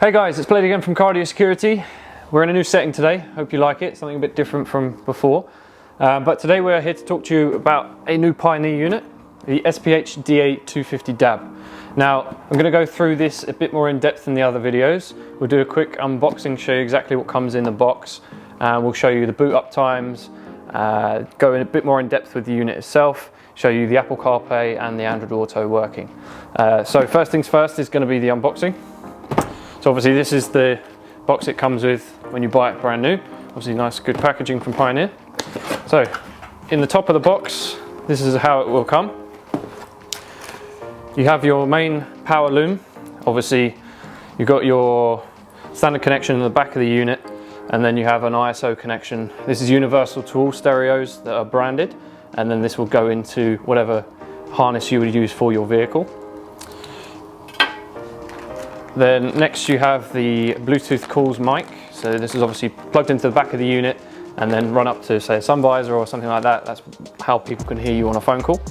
Hey guys, it's Blade again from Cardio Security. We're in a new setting today. Hope you like it. Something a bit different from before. But today we're here to talk to you about a new Pioneer unit, the SPH-DA250DAB. Now, I'm going to go through this a bit more in depth than the other videos. We'll do a quick unboxing, show you exactly what comes in the box. We'll show you the boot up times, go in a bit more in depth with the unit itself, show you the Apple CarPlay and the Android Auto working. So first things first is going to be the unboxing. So obviously this is the box it comes with when you buy it brand new. Obviously nice good packaging from Pioneer. So in the top of the box, this is how it will come. You have your main power loom. Obviously you've got your standard connection in the back of the unit, and then you have an ISO connection. This is universal to all stereos that are branded, and then this will go into whatever harness you would use for your vehicle. Then next you have the Bluetooth calls mic. So this is obviously plugged into the back of the unit and then run up to, say, a sun visor or something like that. That's how people can hear you on a phone call.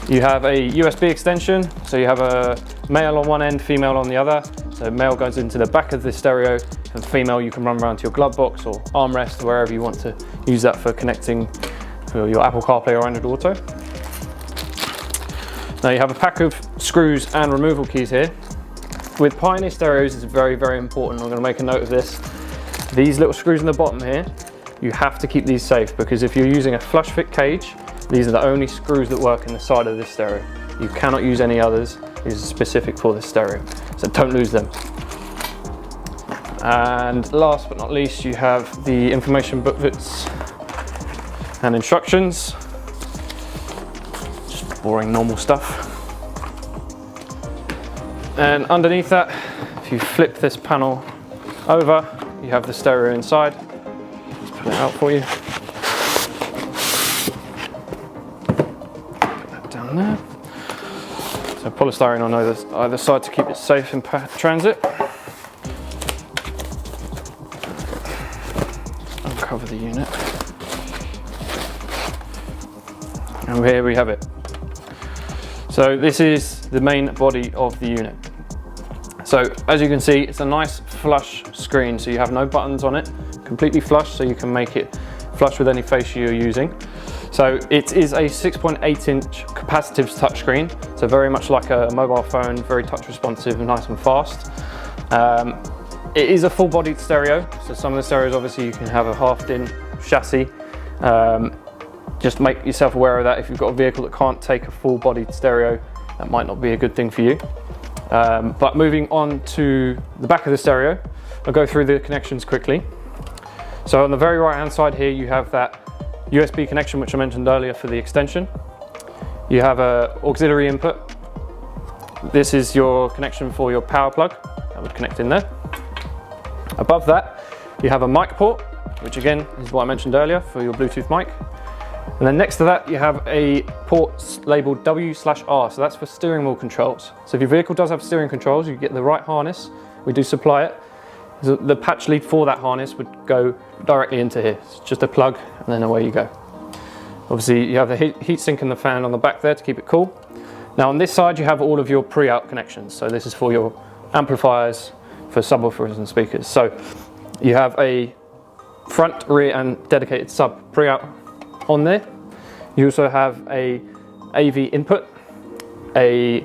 You have a USB extension. So you have a male on one end, female on the other. So male goes into the back of the stereo, and female you can run around to your glove box or armrest, wherever you want to use that for connecting to your Apple CarPlay or Android Auto. Now you have a pack of screws and removal keys here. With Pioneer stereos, it's very, very important. I'm going to make a note of this. These little screws in the bottom here, you have to keep these safe, because if you're using a flush fit cage, these are the only screws that work in the side of this stereo. You cannot use any others. These are specific for this stereo, so don't lose them. And last but not least, you have the information booklets and instructions. Boring normal stuff. And underneath that, if you flip this panel over, you have the stereo inside. Let's put it out for you. Put that down there. So polystyrene on either side to keep it safe in transit. Uncover the unit. And here we have it. So this is the main body of the unit. So as you can see, it's a nice flush screen. So you have no buttons on it, completely flush, so you can make it flush with any face you're using. So it is a 6.8-inch capacitive touchscreen. So very much like a mobile phone, very touch responsive and nice and fast. It is a full-bodied stereo. So some of the stereos, obviously, you can have a half-DIN chassis. Just make yourself aware of that. If you've got a vehicle that can't take a full-bodied stereo, that might not be a good thing for you. But moving on to the back of the stereo, I'll go through the connections quickly. So on the very right-hand side here, you have that USB connection, which I mentioned earlier, for the extension. You have an auxiliary input. This is your connection for your power plug. That would connect in there. Above that, you have a mic port, which again is what I mentioned earlier for your Bluetooth mic. And then next to that, you have a port labeled W/R, so that's for steering wheel controls. So if your vehicle does have steering controls, you get the right harness. We do supply it. So the patch lead for that harness would go directly into here. It's just a plug, and then away you go. Obviously, you have the heat sink and the fan on the back there to keep it cool. Now on this side, you have all of your pre-out connections. So this is for your amplifiers, for subwoofers and speakers. So you have a front, rear, and dedicated sub pre-out on there. You also have a AV input, a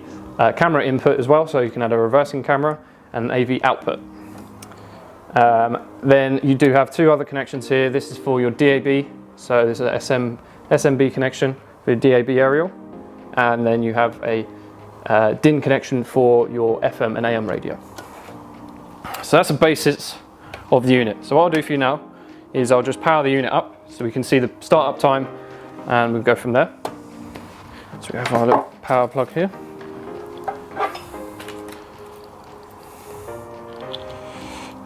camera input as well, so you can add a reversing camera, and an AV output. Then you do have two other connections here. This is for your DAB, so this is an SMB connection for your DAB aerial, and then you have a DIN connection for your FM and AM radio. So that's the basics of the unit. So what I'll do for you now is I'll just power the unit up so we can see the startup time, and we'll go from there. So we have our little power plug here.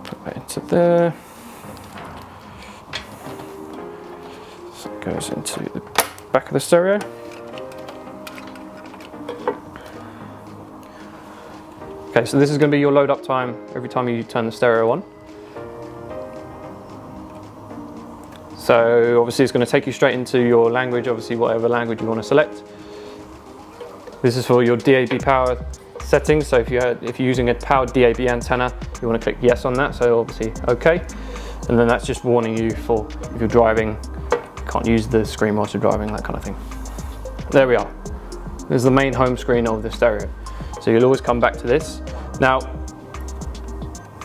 Put that into there. So it goes into the back of the stereo. Okay, so this is going to be your load up time every time you turn the stereo on. So obviously it's going to take you straight into your language, obviously whatever language you want to select. This is for your DAB power settings. So if you're using a powered DAB antenna, you want to click yes on that. So obviously okay, and then that's just warning you for if you're driving, you can't use the screen whilst you're driving, that kind of thing. There we are. This is the main home screen of the stereo. So you'll always come back to this. Now,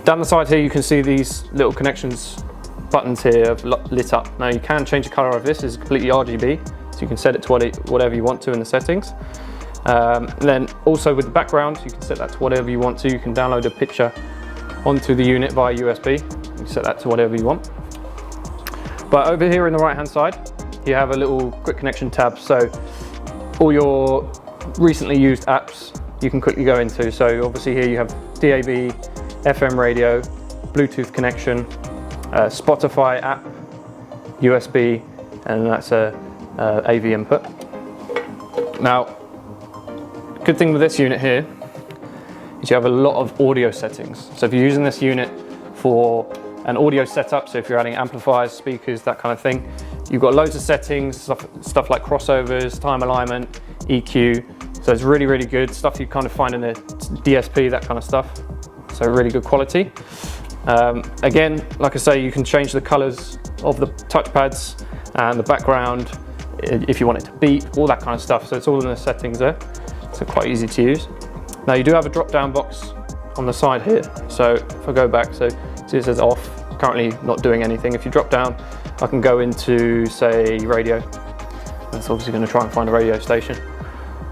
down the side here, you can see these little connections buttons here have lit up. Now you can change the color of this. It's completely RGB, so you can set it to whatever you want to in the settings. Then also with the background, you can set that to whatever you want to. You can download a picture onto the unit via USB. You can set that to whatever you want. But over here in the right hand side, you have a little quick connection tab. So all your recently used apps you can quickly go into. So obviously here you have DAB, FM radio, Bluetooth connection, Spotify app, USB, and that's a AV input. Now, good thing with this unit here is you have a lot of audio settings. So if you're using this unit for an audio setup, so if you're adding amplifiers, speakers, that kind of thing, you've got loads of settings, stuff like crossovers, time alignment, EQ. So it's really, really good stuff you kind of find in the DSP, that kind of stuff. So really good quality. Again, like I say, you can change the colors of the touchpads and the background if you want it to beep, all that kind of stuff. So it's all in the settings there. So quite easy to use. Now you do have a drop down box on the side here. So if I go back, so see it says off, currently not doing anything. If you drop down, I can go into, say, radio. That's obviously going to try and find a radio station.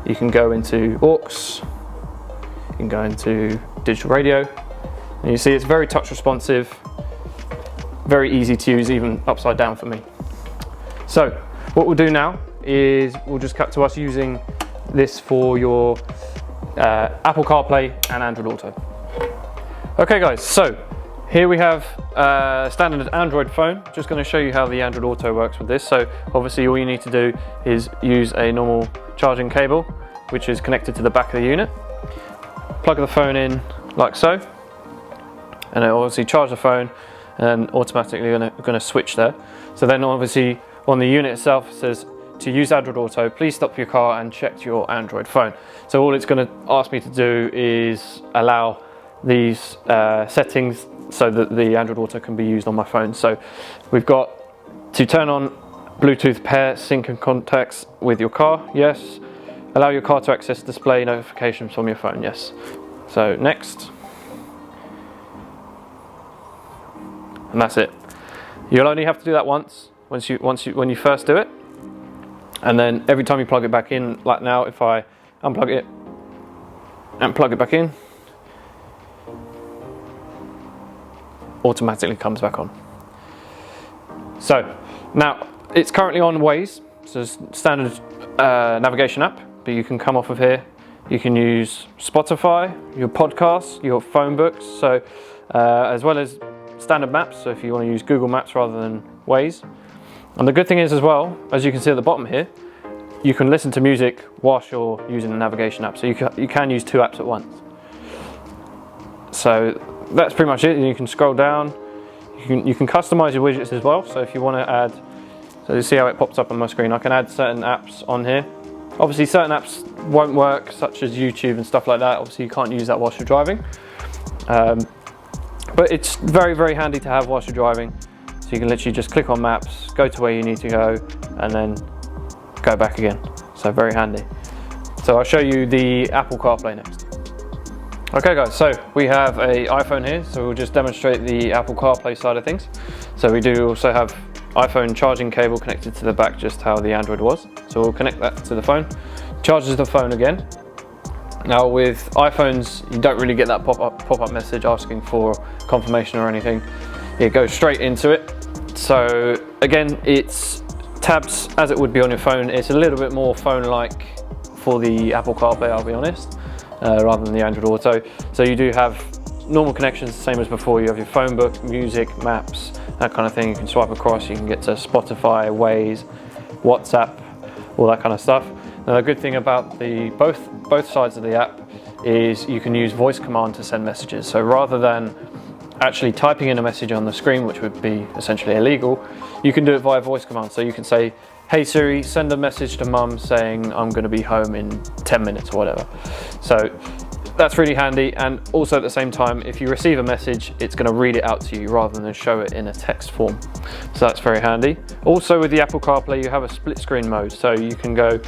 You can go into aux, you can go into digital radio, and you see it's very touch responsive, very easy to use, even upside down for me. So what we'll do now is we'll just cut to us using this for your Apple CarPlay and Android Auto. Okay guys, so here we have a standard Android phone. Just going to show you how the Android Auto works with this. So obviously all you need to do is use a normal charging cable, which is connected to the back of the unit. Plug the phone in like so, and it'll obviously charge the phone and automatically going to switch there. So then obviously on the unit itself it says, to use Android Auto, please stop your car and check your Android phone. So all it's going to ask me to do is allow these settings so that the Android Auto can be used on my phone. So we've got to turn on Bluetooth pair sync and contacts with your car, yes. Allow your car to access display notifications from your phone, yes. So next. And that's it. You'll only have to do that once when you first do it. And then every time you plug it back in, like now, if I unplug it and plug it back in, automatically comes back on. So now it's currently on Waze, so it's standard navigation app, but you can come off of here. You can use Spotify, your podcasts, your phone books, so as well as standard maps, so if you want to use Google Maps rather than Waze. And the good thing is as well, as you can see at the bottom here, you can listen to music whilst you're using the navigation app, so you can use two apps at once. So that's pretty much it. You can scroll down, you can customize your widgets as well, so if you want to add, so you see how it pops up on my screen, I can add certain apps on here. Obviously certain apps won't work, such as YouTube and stuff like that. Obviously you can't use that whilst you're driving, but it's very, very handy to have whilst you're driving. So you can literally just click on maps, go to where you need to go, and then go back again. So very handy. So I'll show you the Apple CarPlay next. Okay guys, so we have an iPhone here, so we'll just demonstrate the Apple CarPlay side of things. So we do also have iPhone charging cable connected to the back, just how the Android was. So we'll connect that to the phone, charges the phone again. Now with iPhones, you don't really get that pop-up message asking for confirmation or anything. It goes straight into it. So again, it's tabs as it would be on your phone. It's a little bit more phone-like for the Apple CarPlay, I'll be honest, rather than the Android Auto. So you do have normal connections, the same as before. You have your phone book, music, maps, that kind of thing. You can swipe across, you can get to Spotify, Waze, WhatsApp, all that kind of stuff. Now the good thing about both sides of the app is you can use voice command to send messages. So rather than actually typing in a message on the screen, which would be essentially illegal, you can do it via voice command. So you can say, hey Siri, send a message to mum saying I'm going to be home in 10 minutes or whatever. So that's really handy. And also at the same time, if you receive a message, it's going to read it out to you rather than show it in a text form. So that's very handy. Also with the Apple CarPlay, you have a split screen mode. So you can go,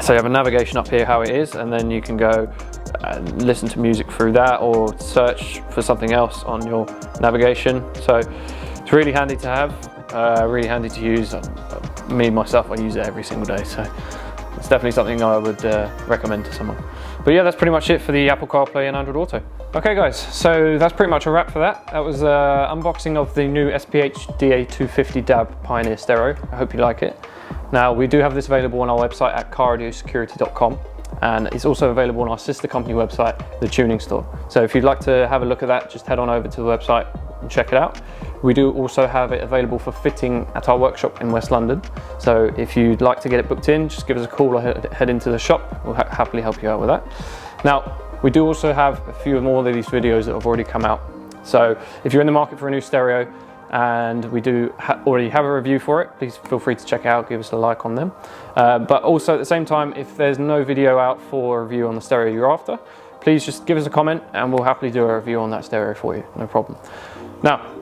so you have a navigation up here, how it is, and then you can go and listen to music through that or search for something else on your navigation. So it's really handy to have, really handy to use. Me, myself, I use it every single day. So it's definitely something I would recommend to someone. But yeah, that's pretty much it for the Apple CarPlay and Android Auto. Okay guys, so that's pretty much a wrap for that. That was unboxing of the new SPH-DA250DAB Pioneer stereo. I hope you like it. Now, we do have this available on our website at caraudioSecurity.com, and it's also available on our sister company website, the Tuning Store. So if you'd like to have a look at that, just head on over to the website and check it out. We do also have it available for fitting at our workshop in West London. So if you'd like to get it booked in, just give us a call or head into the shop. We'll happily help you out with that. Now, we do also have a few more of these videos that have already come out. So if you're in the market for a new stereo, and we do already have a review for it, please feel free to check it out, give us a like on them. But also at the same time, if there's no video out for a review on the stereo you're after, please just give us a comment and we'll happily do a review on that stereo for you, no problem. Now,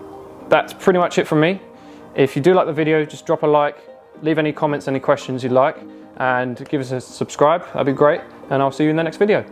that's pretty much it from me. If you do like the video, just drop a like, leave any comments, any questions you'd like, and give us a subscribe, that'd be great, and I'll see you in the next video.